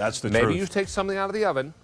That's the Maybe truth. you take something out of the oven,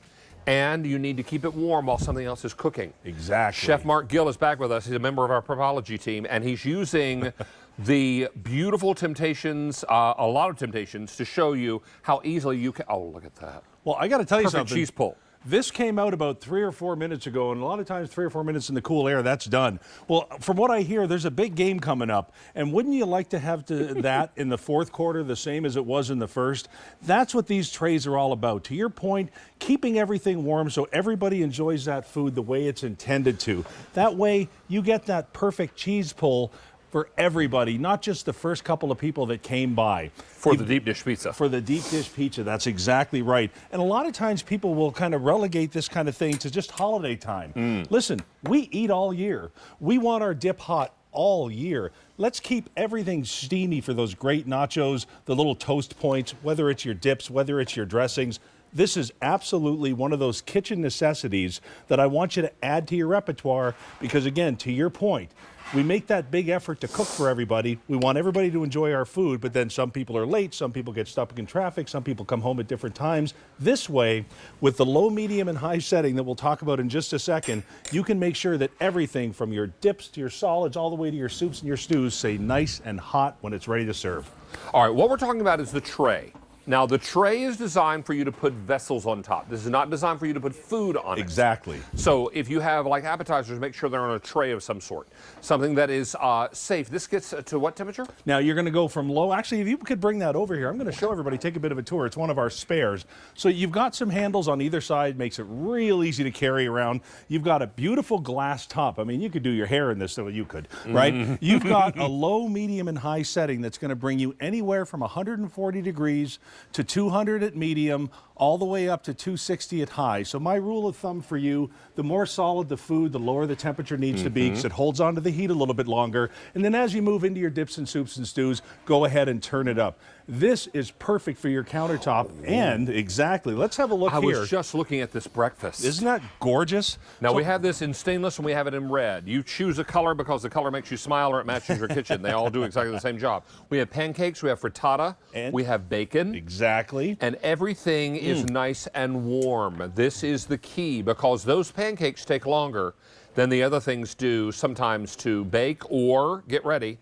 and you need to keep it warm while something else is cooking. Exactly. Chef Mark Gill is back with us. He's a member of our Prepology team, and he's using the beautiful Temptations, a lot of Temptations, to show you how easily you can. Oh, look at that. Well, I got to tell you Perfect something. cheese pull. This came out about 3 or 4 minutes ago, and a lot of times 3 or 4 minutes in the cool air, that's done. Well, from what I hear, there's a big game coming up, and wouldn't you like to have that in the fourth quarter the same as it was in the first? That's what these trays are all about. To your point, keeping everything warm so everybody enjoys that food the way it's intended to. That way, you get that perfect cheese pull for everybody, not just the first couple of people that came by. For the deep dish pizza. For the deep dish pizza, that's exactly right. And a lot of times people will kind of relegate this kind of thing to just holiday time. Listen, we eat all year. We want our dip hot all year. Let's keep everything steamy for those great nachos, the little toast points, whether it's your dips, whether it's your dressings. This is absolutely one of those kitchen necessities that I want you to add to your repertoire because, again, to your point, we make that big effort to cook for everybody. We want everybody to enjoy our food, but then some people are late, some people get stuck in traffic, some people come home at different times. This way, with the low, medium, and high setting that we'll talk about in just a second, you can make sure that everything from your dips to your solids all the way to your soups and your stews stay nice and hot when it's ready to serve. All right, what we're talking about is the tray. Now, the tray is designed for you to put vessels on top. This is not designed for you to put food on it. Exactly. So if you have like appetizers, make sure they're on a tray of some sort. Something that is safe. This gets to what temperature? Now you're going to go from low. Actually, if you could bring that over here, I'm going to show everybody, take a bit of a tour. It's one of our spares. So you've got some handles on either side, makes it real easy to carry around. You've got a beautiful glass top. I mean, you could do your hair in this, so you could, right? You've got a low, medium, and high setting that's going to bring you anywhere from 140 degrees to 200 at medium, all the way up to 260 at high. So my rule of thumb for you, the more solid the food, the lower the temperature needs to be because it holds on to the heat a little bit longer. And then as you move into your dips and soups and stews, go ahead and turn it up. This is perfect for your countertop. And exactly, let's have a look here. I was just looking at this breakfast. Isn't that gorgeous? Now we have this in stainless and we have it in red. You choose a color because the color makes you smile or it matches your kitchen. They all do exactly the same job. We have pancakes, we have frittata, And we have bacon. Exactly. And everything is nice and warm. This is the key because those pancakes take longer than the other things do sometimes to bake or get ready.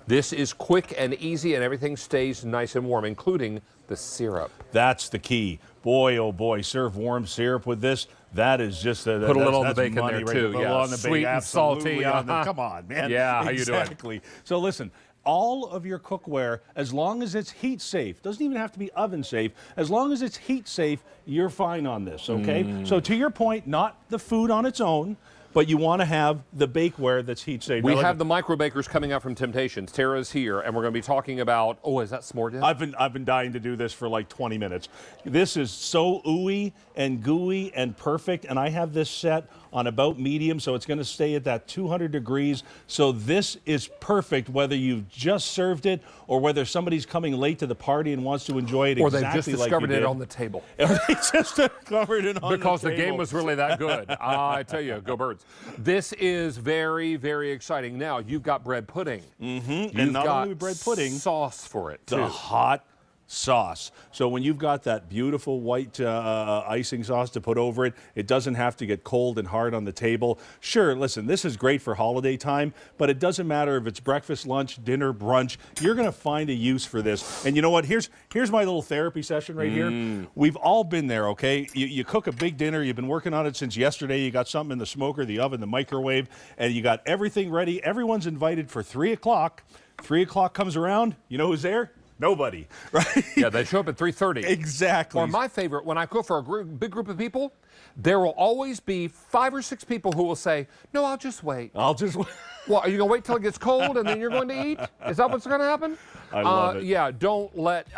This is quick and easy and everything stays nice and warm, including the syrup. That's the key. Boy, oh boy, serve warm syrup with this. That is just a Put a little on the bacon there too. Yeah, on the sweet and salty. Come on, man. Yeah, how you doing? Exactly. So listen, all of your cookware, as long as it's heat safe, doesn't even have to be oven safe, as long as it's heat safe, you're fine on this, okay? So to your point, not the food on its own, but you want to have the bakeware that's heat safe. We have the micro bakers coming out from Temptations. Tara's here, and we're going to be talking about, oh, is that s'more dip? I've been dying to do this for like 20 minutes. This is so ooey and gooey and perfect, and I have this set on about medium, so it's going to stay at that 200 degrees. So this is perfect whether you've just served it or whether somebody's coming late to the party and wants to enjoy it or exactly they've just like discovered you it did. on the table. Or they just discovered it on because the the table. game was really that good. I tell you, go Birds. This is very, very exciting. Now, you've got bread pudding. And not only bread pudding, sauce for it, too. the hot sauce. So when you've got that beautiful white icing sauce to put over it, it doesn't have to get cold and hard on the table. Sure, listen, this is great for holiday time, but it doesn't matter if it's breakfast, lunch, dinner, brunch. You're going to find a use for this. And you know what? Here's my little therapy session right here. We've all been there, okay? You cook a big dinner. You've been working on it since yesterday. You got something in the smoker, the oven, the microwave, and you got everything ready. Everyone's invited for 3 o'clock. 3 o'clock comes around. You know who's there? Nobody, right? Yeah, they show up at 3:30. Exactly. Or my favorite, when I cook for a big group of people, there will always be 5 or 6 people who will say, no, I'll just wait. I'll just wait. Well, are you going to wait till it gets cold and then you're going to eat? Is that what's going to happen? I love it. Yeah, don't let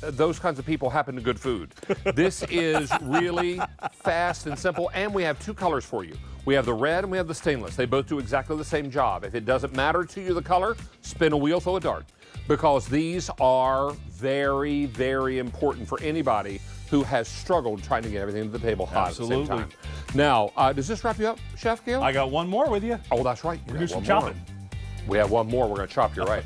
those kinds of people happen to good food. This is really fast and simple, and we have 2 colors for you. We have the red and we have the stainless. They both do exactly the same job. If it doesn't matter to you the color, spin a wheel, throw a dart, because these are very, very important for anybody who has struggled trying to get everything to the table hot Absolutely. at the same time. Now, does this wrap you up, Chef Gail? I got one more with you. Oh, that's right. We're going to do some chopping. We have one more. We're going to chop. You're right.